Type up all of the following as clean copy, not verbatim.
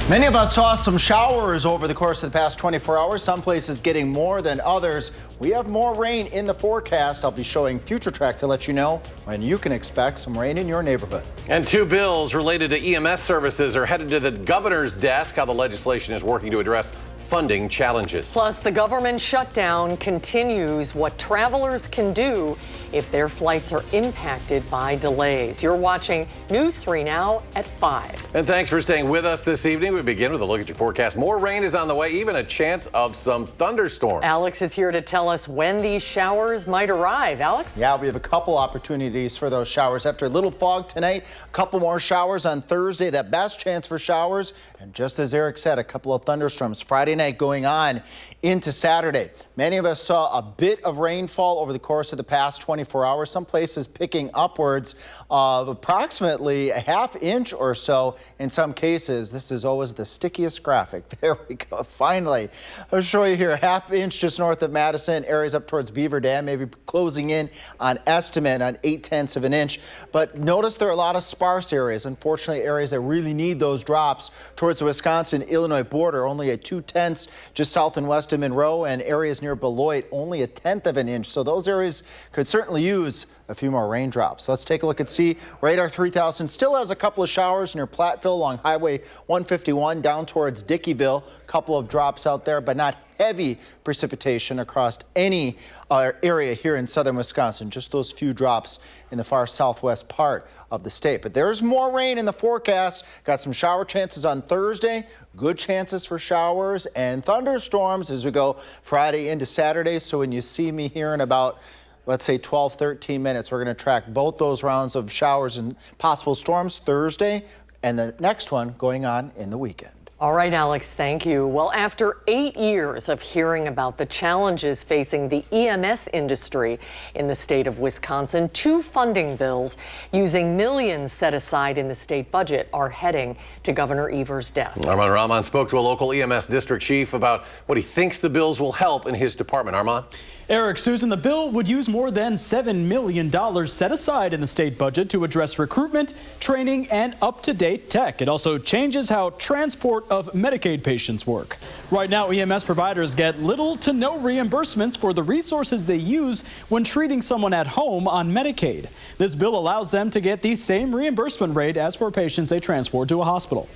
Many of us saw some showers over the course of the past 24 hours, some places getting more than others. We have more rain in the forecast. I'll be showing Future Track to let you know when you can expect some rain in your neighborhood. And two bills related to EMS services are headed to the governor's desk. How the legislation is working to address funding challenges. Plus, the government shutdown continues. What travelers can do if their flights are impacted by delays. You're watching News 3 now at 5. And thanks for staying with us this evening. We begin with a look at your forecast. More rain is on the way, even a chance of some thunderstorms. Alex is here to tell us when these showers might arrive. Alex? Yeah, we have a couple opportunities for those showers. After a little fog tonight, a couple more showers on Thursday. That best chance for showers. And just as Eric said, a couple of thunderstorms Friday night going on into Saturday. Many of us saw a bit of rainfall over the course of the past 24 hours. Some places picking upwards of approximately a half inch or so in some cases. This is always the stickiest graphic. There we go. Finally, I'll show you here a half inch just north of Madison. Areas up towards Beaver Dam, maybe closing in on estimate on 0.8 of an inch. But notice there are a lot of sparse areas. Unfortunately, areas that really need those drops towards the Wisconsin-Illinois border. Only at 0.2 just south and west of Monroe, and areas near Beloit only 1/10 of an inch. So those areas could certainly use a few more raindrops. Let's take a look and see. Radar 3000 still has a couple of showers near Platteville along Highway 151 down towards Dickeyville. A couple of drops out there, but not heavy precipitation across any area here in southern Wisconsin. Just those few drops in the far southwest part of the state. But there's more rain in the forecast. Got some shower chances on Thursday. Good chances for showers and thunderstorms as we go Friday into Saturday. So when you see me here in about, let's say 12, 13 minutes, we're going to track both those rounds of showers and possible storms Thursday and the next one going on in the weekend. All right, Alex, thank you. Well, after 8 years of hearing about the challenges facing the EMS industry in the state of Wisconsin, two funding bills using millions set aside in the state budget are heading to Governor Evers' desk. Armand Rahman spoke to a local EMS district chief about what he thinks the bills will help in his department. Armand? Eric, Susan, the bill would use more than $7 million set aside in the state budget to address recruitment, training, and up-to-date tech. It also changes how transport of Medicaid patients work. Right now, EMS providers get little to no reimbursements for the resources they use when treating someone at home on Medicaid. This bill allows them to get the same reimbursement rate as for patients they transport to a hospital.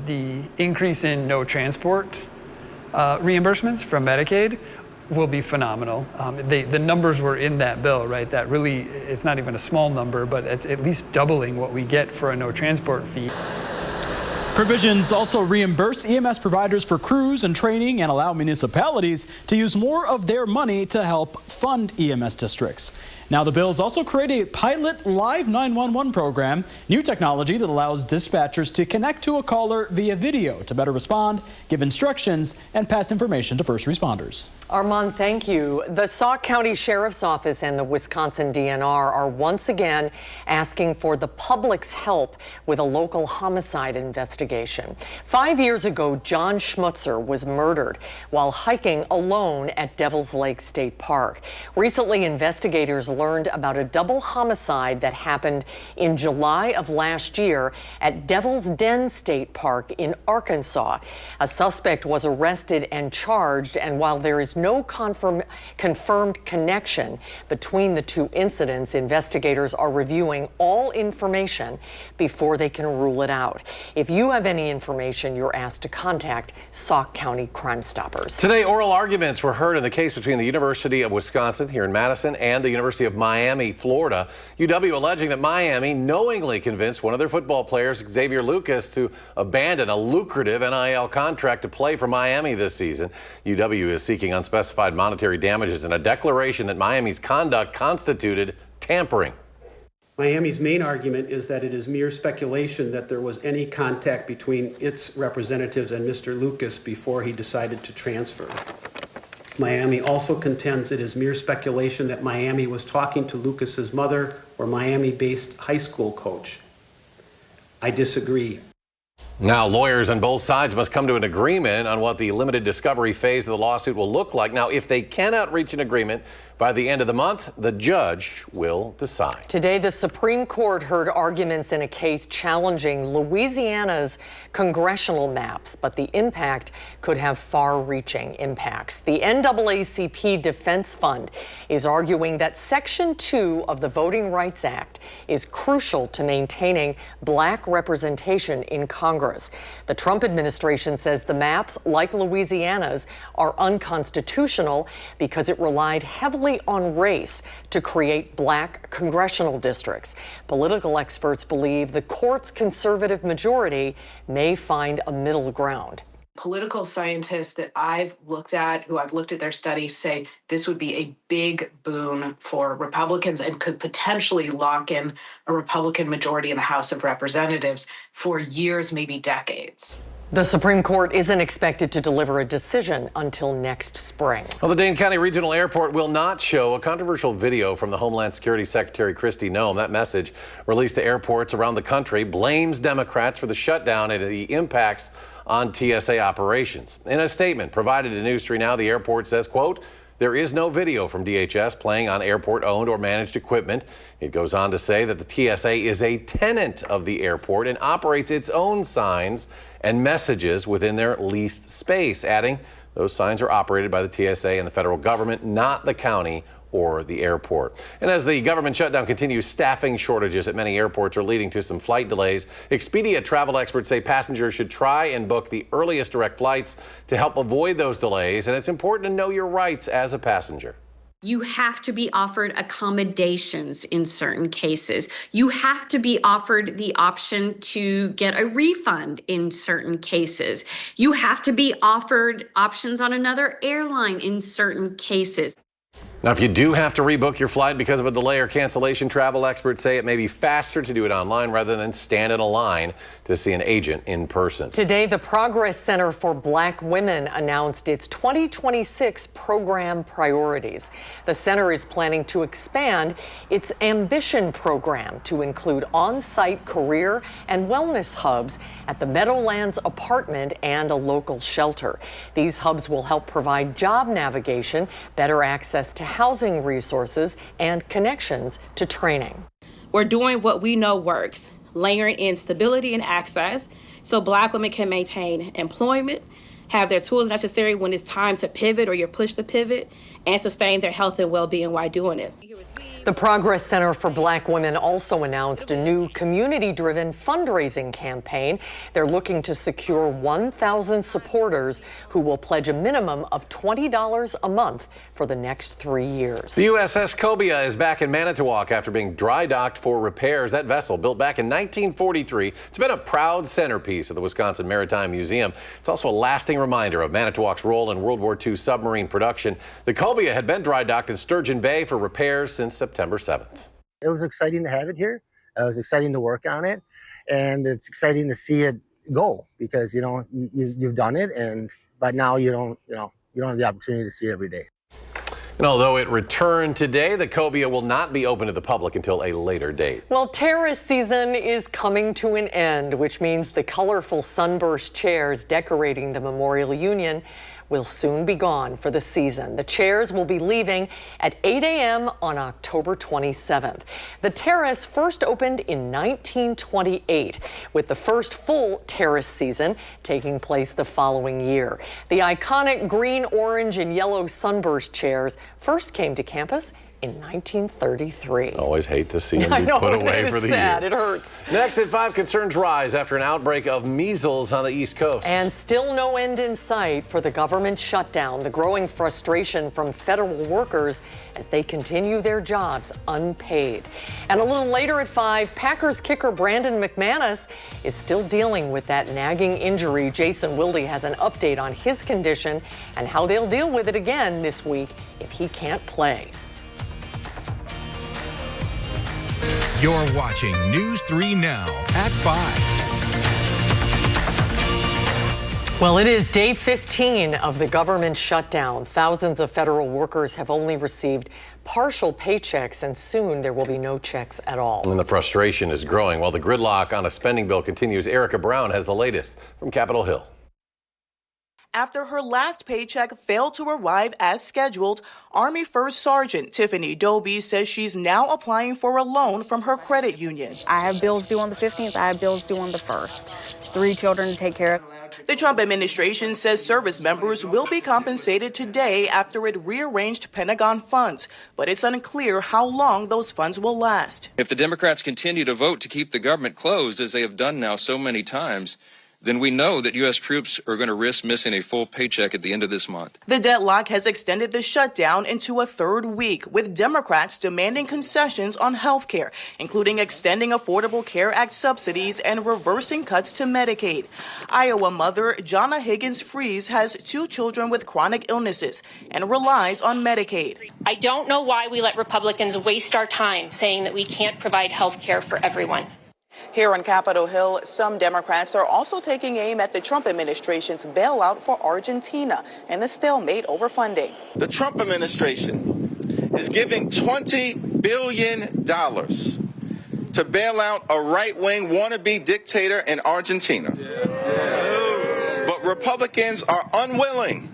The increase in no transport reimbursements from Medicaid will be phenomenal. The numbers were in that bill, right? That really, it's not even a small number, but it's at least doubling what we get for a no transport fee. Provisions also reimburse EMS providers for crews and training and allow municipalities to use more of their money to help fund EMS districts. Now, the bills also create a pilot live 911 program, new technology that allows dispatchers to connect to a caller via video to better respond, give instructions, and pass information to first responders. Armand, thank you. The Sauk County Sheriff's Office and the Wisconsin DNR are once again asking for the public's help with a local homicide investigation. 5 years ago, John Schmutzer was murdered while hiking alone at Devil's Lake State Park. Recently, investigators learned about a double homicide that happened in July of last year at Devil's Den State Park in Arkansas. A suspect was arrested and charged, and while there is no confirmed connection between the two incidents, investigators are reviewing all information before they can rule it out. If you have any information, you're asked to contact Sauk County Crime Stoppers. Today, oral arguments were heard in the case between the University of Wisconsin here in Madison and the University of Miami, Florida. UW alleging that Miami knowingly convinced one of their football players, Xavier Lucas, to abandon a lucrative NIL contract to play for Miami this season. UW is seeking unspecified monetary damages and a declaration that Miami's conduct constituted tampering. Miami's main argument is that it is mere speculation that there was any contact between its representatives and Mr. Lucas before he decided to transfer. Miami also contends it is mere speculation that Miami was talking to Lucas's mother or Miami-based high school coach. I disagree. Now, lawyers on both sides must come to an agreement on what the limited discovery phase of the lawsuit will look like. Now, if they cannot reach an agreement, By the end of the month, the judge will decide. Today, the Supreme Court heard arguments in a case challenging Louisiana's congressional maps, but the impact could have far-reaching impacts. The NAACP Defense Fund is arguing that Section 2 of the Voting Rights Act is crucial to maintaining black representation in Congress. The Trump administration says the maps, like Louisiana's, are unconstitutional because it relied heavily on race to create black congressional districts. Political experts believe the court's conservative majority may find a middle ground. Political scientists that I've looked at, who I've looked at their studies, say this would be a big boon for Republicans and could potentially lock in a Republican majority in the House of Representatives for years, maybe decades. The Supreme Court isn't expected to deliver a decision until next spring. Well, the Dane County Regional Airport will not show a controversial video from the Homeland Security Secretary Kristi Noem. That message, released to airports around the country, blames Democrats for the shutdown and the impacts on TSA operations. In a statement provided to News 3 Now, the airport says, quote, "There is no video from DHS playing on airport-owned or managed equipment." It goes on to say that the TSA is a tenant of the airport and operates its own signs and messages within their leased space, adding those signs are operated by the TSA and the federal government, not the county or the airport. And as the government shutdown continues, staffing shortages at many airports are leading to some flight delays. Expedia travel experts say passengers should try and book the earliest direct flights to help avoid those delays. And it's important to know your rights as a passenger. You have to be offered accommodations in certain cases. You have to be offered the option to get a refund in certain cases. You have to be offered options on another airline in certain cases. Now, if you do have to rebook your flight because of a delay or cancellation, travel experts say it may be faster to do it online rather than stand in a line to see an agent in person. Today, the Progress Center for Black Women announced its 2026 program priorities. The center is planning to expand its Ambition program to include on-site career and wellness hubs at the Meadowlands apartment and a local shelter. These hubs will help provide job navigation, better access to housing resources, and connections to training. We're doing what we know works, layering in stability and access so Black women can maintain employment, have their tools necessary when it's time to pivot or you're pushed to pivot, and sustain their health and well-being while doing it. The Progress Center for Black Women also announced a new community-driven fundraising campaign. They're looking to secure 1,000 supporters who will pledge a minimum of $20 a month for the next 3 years. The USS Cobia is back in Manitowoc after being dry docked for repairs. That vessel, built back in 1943, it's been a proud centerpiece of the Wisconsin Maritime Museum. It's also a lasting reminder of Manitowoc's role in World War II submarine production. The Cobia had been dry docked in Sturgeon Bay for repairs since September 7th. It was exciting to have it here. It was exciting to work on it, and it's exciting to see it go because you've done it, but now you don't have the opportunity to see it every day. And although it returned today, the Cobia will not be open to the public until a later date. Well, terrace season is coming to an end, which means the colorful sunburst chairs decorating the Memorial Union will soon be gone for the season. The chairs will be leaving at 8 a.m. on October 27th. The terrace first opened in 1928, with the first full terrace season taking place the following year. The iconic green, orange, and yellow sunburst chairs first came to campus in 1933. Always hate to see them be put away for the sad. year. It hurts. Next at 5, concerns rise after an outbreak of measles on the East Coast. And still no end in sight for the government shutdown. The growing frustration from federal workers as they continue their jobs unpaid. And a little later at 5, Packers kicker Brandon McManus is still dealing with that nagging injury. Jason Wilde has an update on his condition and how they'll deal with it again this week if he can't play. You're watching News 3 Now at 5. Well, it is day 15 of the government shutdown. Thousands of federal workers have only received partial paychecks, and soon there will be no checks at all. And the frustration is growing while the gridlock on a spending bill continues. Erica Brown has the latest from Capitol Hill. after her last paycheck failed to arrive as scheduled. Army First Sergeant Tiffany Doby says she's now applying for a loan from her credit union. I have bills due on the 15th. I have bills due on the 1st. 3 children to take care of. The Trump administration says service members will be compensated today after it rearranged Pentagon funds, but it's unclear how long those funds will last. If the Democrats continue to vote to keep the government closed, as they have done now so many times, then we know that U.S. troops are going to risk missing a full paycheck at the end of this month. The deadlock has extended the shutdown into a third week, with Democrats demanding concessions on health care, including extending Affordable Care Act subsidies and reversing cuts to Medicaid. Iowa mother Jonna Higgins-Fries has 2 children with chronic illnesses and relies on Medicaid. I don't know why we let Republicans waste our time saying that we can't provide health care for everyone. Here on Capitol Hill, some Democrats are also taking aim at the Trump administration's bailout for Argentina and the stalemate over funding. The Trump administration is giving $20 billion to bail out a right-wing wannabe dictator in Argentina. But Republicans are unwilling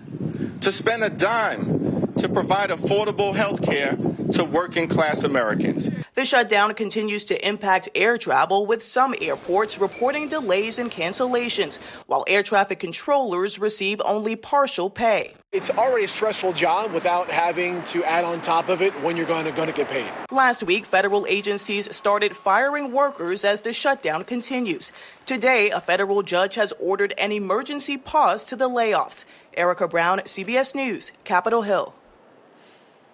to spend a dime to provide affordable health care to working-class Americans. The shutdown continues to impact air travel, with some airports reporting delays and cancellations, while air traffic controllers receive only partial pay. It's already a stressful job without having to add on top of it when you're going to get paid. Last week, federal agencies started firing workers as the shutdown continues. Today, a federal judge has ordered an emergency pause to the layoffs. Erica Brown, CBS News, Capitol Hill.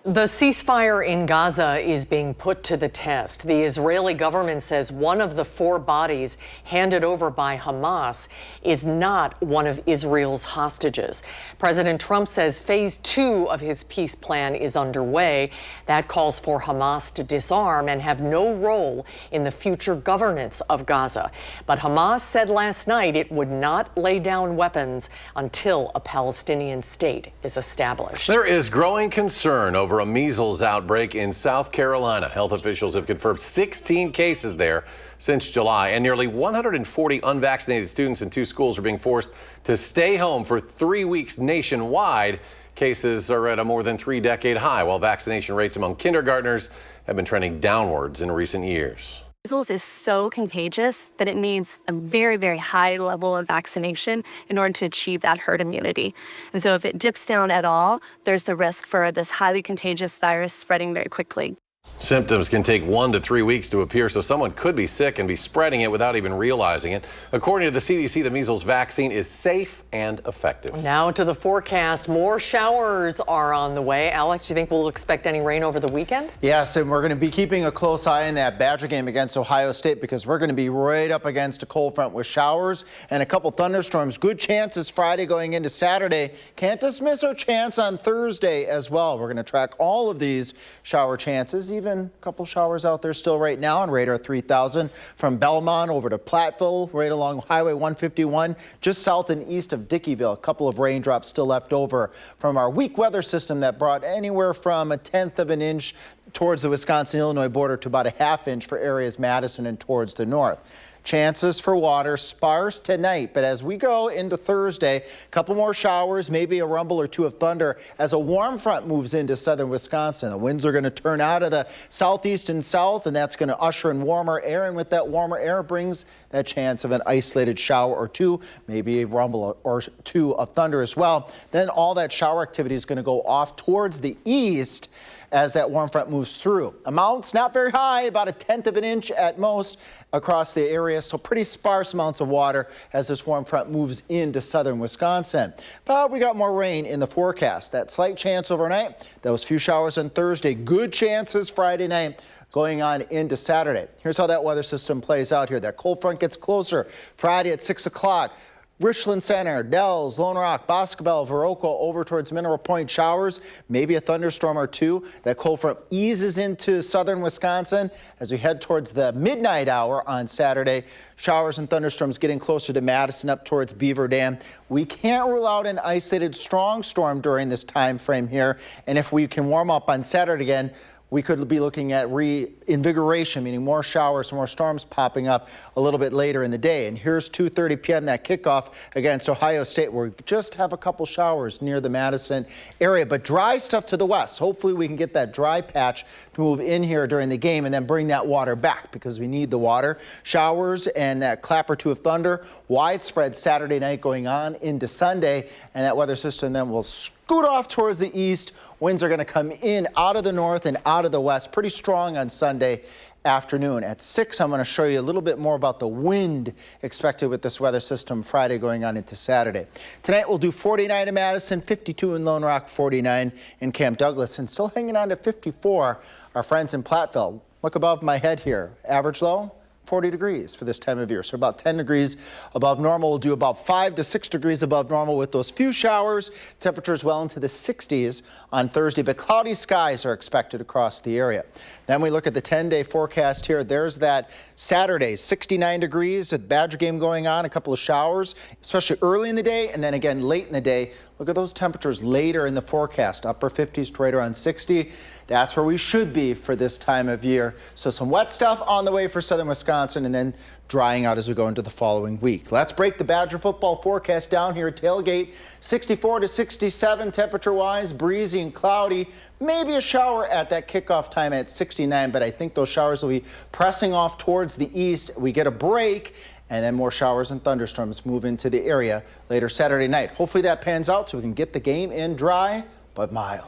The ceasefire in Gaza is being put to the test. The Israeli government says one of the 4 bodies handed over by Hamas is not one of Israel's hostages. President Trump says phase 2 of his peace plan is underway. That calls for Hamas to disarm and have no role in the future governance of Gaza. But Hamas said last night it would not lay down weapons until a Palestinian state is established. There is growing concern over a measles outbreak in South Carolina. Health officials have confirmed 16 cases there since July, and nearly 140 unvaccinated students in 2 schools are being forced to stay home for 3 weeks nationwide. Cases are at a more than 3-decade high, while vaccination rates among kindergartners have been trending downwards in recent years. Measles is so contagious that it needs a very, very high level of vaccination in order to achieve that herd immunity. And so if it dips down at all, there's the risk for this highly contagious virus spreading very quickly. Symptoms can take 1 to 3 weeks to appear, so someone could be sick and be spreading it without even realizing it. According to the CDC, the measles vaccine is safe and effective. Now to the forecast. More showers are on the way. Alex, do you think we'll expect any rain over the weekend? Yes, and we're going to be keeping a close eye on that Badger game against Ohio State, because we're going to be right up against a cold front with showers and a couple thunderstorms. Good chances Friday going into Saturday. Can't dismiss our chance on Thursday as well. We're going to track all of these shower chances, even a couple showers out there still right now on radar 3000 from Belmont over to Platteville, right along Highway 151, just south and east of Dickeyville. A couple of raindrops still left over from our weak weather system that brought anywhere from 1/10 of an inch towards the Wisconsin-Illinois border to about 1/2 inch for areas Madison and towards the north. Chances for water sparse tonight, but as we go into Thursday, a couple more showers, maybe a rumble or 2 of thunder as a warm front moves into southern Wisconsin. The winds are going to turn out of the southeast and south, and that's going to usher in warmer air, and with that warmer air brings that chance of an isolated shower or 2, maybe a rumble or 2 of thunder as well. Then all that shower activity is going to go off towards the east as that warm front moves through. Amounts not very high, about 1/10 of an inch at most across the area, so pretty sparse amounts of water as this warm front moves into southern Wisconsin. But we got more rain in the forecast. That slight chance overnight, those few showers on Thursday, good chances Friday night going on into Saturday. Here's how that weather system plays out here. That cold front gets closer Friday at 6 o'clock. Richland Center, Dells, Lone Rock, Boscobel, Viroqua over towards Mineral Point, showers, maybe a thunderstorm or 2. That cold front eases into southern Wisconsin as we head towards the midnight hour on Saturday. Showers and thunderstorms getting closer to Madison up towards Beaver Dam. We can't rule out an isolated strong storm during this time frame here. And if we can warm up on Saturday again, we could be looking at reinvigoration, meaning more showers, more storms popping up a little bit later in the day. And here's 2:30 p.m. that kickoff against Ohio State. We just have a couple showers near the Madison area, but dry stuff to the west. Hopefully we can get that dry patch to move in here during the game and then bring that water back because we need the water. Showers and that clapper 2 of thunder widespread Saturday night going on into Sunday, and that weather system then will scoot off towards the east. Winds are going to come in out of the north and out of the west pretty strong on Sunday afternoon. At 6, I'm going to show you a little bit more about the wind expected with this weather system Friday going on into Saturday. Tonight we'll do 49 in Madison, 52 in Lone Rock, 49 in Camp Douglas, and still hanging on to 54, our friends in Platteville. Look above my head here. Average low, 40 degrees for this time of year. So about 10 degrees above normal. We'll do about 5 to 6 degrees above normal with those few showers. Temperatures well into the 60s on Thursday, but cloudy skies are expected across the area. Then we look at the 10-day forecast here. There's that Saturday, 69 degrees with Badger game going on, a couple of showers, especially early in the day, and then again late in the day. Look at those temperatures later in the forecast, upper 50s to right around 60. That's where we should be for this time of year. So some wet stuff on the way for southern Wisconsin and then drying out as we go into the following week. Let's break the Badger football forecast down here at Tailgate. 64 to 67 temperature-wise, breezy and cloudy. Maybe a shower at that kickoff time at 69, but I think those showers will be pressing off towards the east. We get a break, and then more showers and thunderstorms move into the area later Saturday night. Hopefully that pans out so we can get the game in dry but mild.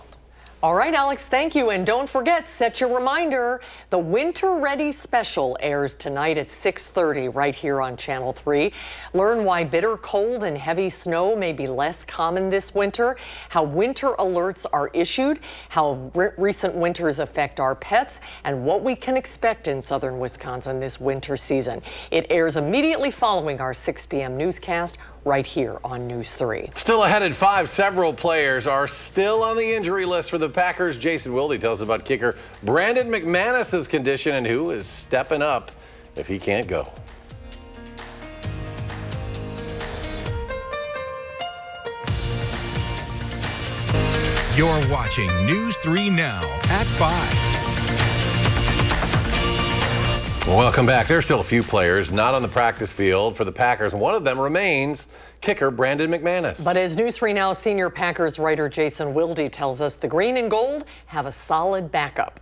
All right, Alex, thank you. And don't forget, set your reminder. The Winter Ready Special airs tonight at 6:30 right here on Channel 3. Learn why bitter cold and heavy snow may be less common this winter, how winter alerts are issued, how recent winters affect our pets, and what we can expect in southern Wisconsin this winter season. It airs immediately following our 6 p.m. newscast right here on News 3. Still ahead at 5, several players are still on the injury list for the Packers. Jason Wilde tells us about kicker Brandon McManus's condition and who is stepping up if he can't go. You're watching News 3 Now at 5. Welcome back. There are still a few players not on the practice field for the Packers, and one of them remains kicker Brandon McManus. But as News 3 Now senior Packers writer Jason Wilde tells us, the green and gold have a solid backup.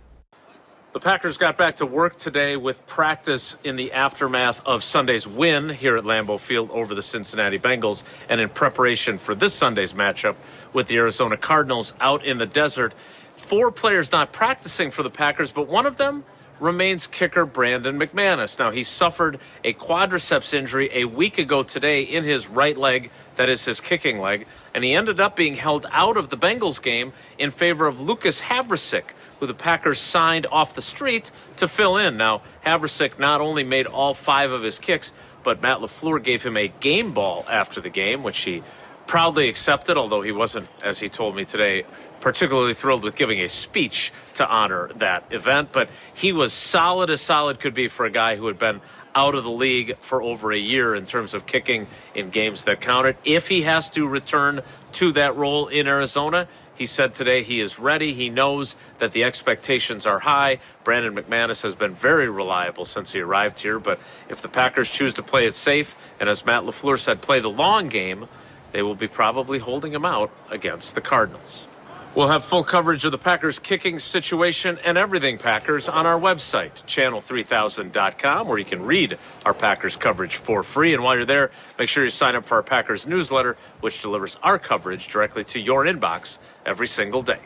The Packers got back to work today with practice in the aftermath of Sunday's win here at Lambeau Field over the Cincinnati Bengals and in preparation for this Sunday's matchup with the Arizona Cardinals out in the desert. 4 players not practicing for the Packers, but one of them remains kicker Brandon McManus. Now, he suffered a quadriceps injury a week ago today in his right leg, that is his kicking leg, and he ended up being held out of the Bengals game in favor of Lucas Havrisik, who the Packers signed off the street to fill in. Now, Havrisik not only made all 5 of his kicks, but Matt LaFleur gave him a game ball after the game, which he proudly accepted, although he wasn't, as he told me today, particularly thrilled with giving a speech to honor that event. But he was solid as solid could be for a guy who had been out of the league for over a year in terms of kicking in games that counted. If he has to return to that role in Arizona, he said today he is ready. He knows that the expectations are high. Brandon McManus has been very reliable since he arrived here. But if the Packers choose to play it safe, and as Matt LaFleur said, play the long game, they will be probably holding him out against the Cardinals. We'll have full coverage of the Packers kicking situation and everything Packers on our website, channel3000.com, where you can read our Packers coverage for free. And while you're there, make sure you sign up for our Packers newsletter, which delivers our coverage directly to your inbox every single day.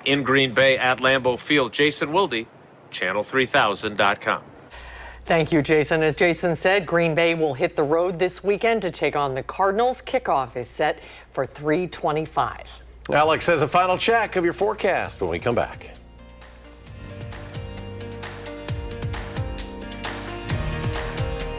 In Green Bay at Lambeau Field, Jason Wilde, channel3000.com. Thank you, Jason. As Jason said, Green Bay will hit the road this weekend to take on the Cardinals. Kickoff is set for 3:25. Alex has a final check of your forecast when we come back.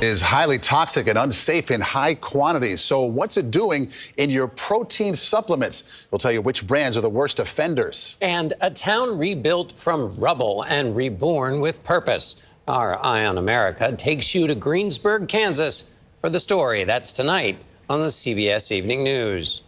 Is highly toxic and unsafe in high quantities. So what's it doing in your protein supplements? We'll tell you which brands are the worst offenders. And a town rebuilt from rubble and reborn with purpose. Our Eye on America takes you to Greensburg, Kansas for the story. That's tonight on the CBS Evening News.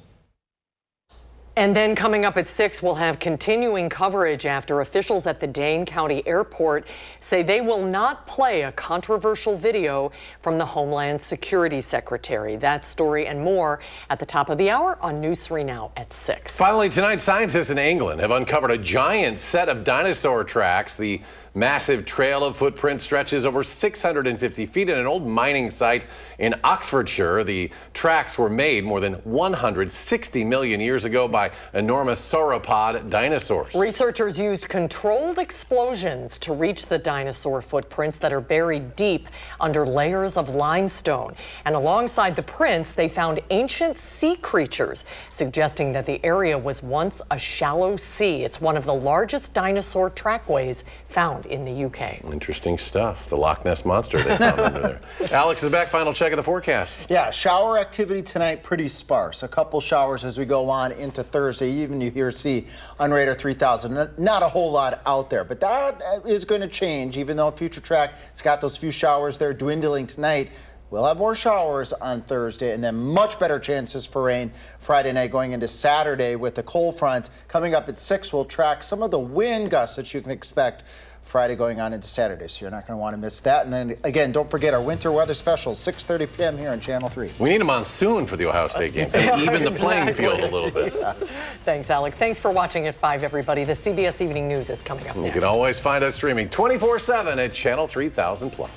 And then coming up at 6, we'll have continuing coverage after officials at the Dane County Airport say they will not play a controversial video from the Homeland Security Secretary. That story and more at the top of the hour on News 3 Now at 6. Finally tonight, scientists in England have uncovered a giant set of dinosaur tracks. The massive trail of footprints stretches over 650 feet at an old mining site in Oxfordshire. The tracks were made more than 160 million years ago by enormous sauropod dinosaurs. Researchers used controlled explosions to reach the dinosaur footprints that are buried deep under layers of limestone. And alongside the prints, they found ancient sea creatures, suggesting that the area was once a shallow sea. It's one of the largest dinosaur trackways found in the UK. Interesting stuff. The Loch Ness Monster they found under there. Alex is back. Final check of the forecast. Yeah, shower activity tonight pretty sparse. A couple showers as we go on into Thursday. Even you hear see on radar 3000. Not a whole lot out there, but that is going to change. Even though Future Track has got those few showers there dwindling tonight. We'll have more showers on Thursday and then much better chances for rain Friday night going into Saturday with the cold front. Coming up at 6, we'll track some of the wind gusts that you can expect Friday going on into Saturday, so you're not going to want to miss that. And then, again, don't forget our winter weather special, 6:30 p.m. here on Channel 3. We need a monsoon for the Ohio State game. Even the playing field a little bit. Yeah. Thanks, Alec. Thanks for watching at 5, everybody. The CBS Evening News is coming up next. You can always find us streaming 24/7 at Channel 3000+.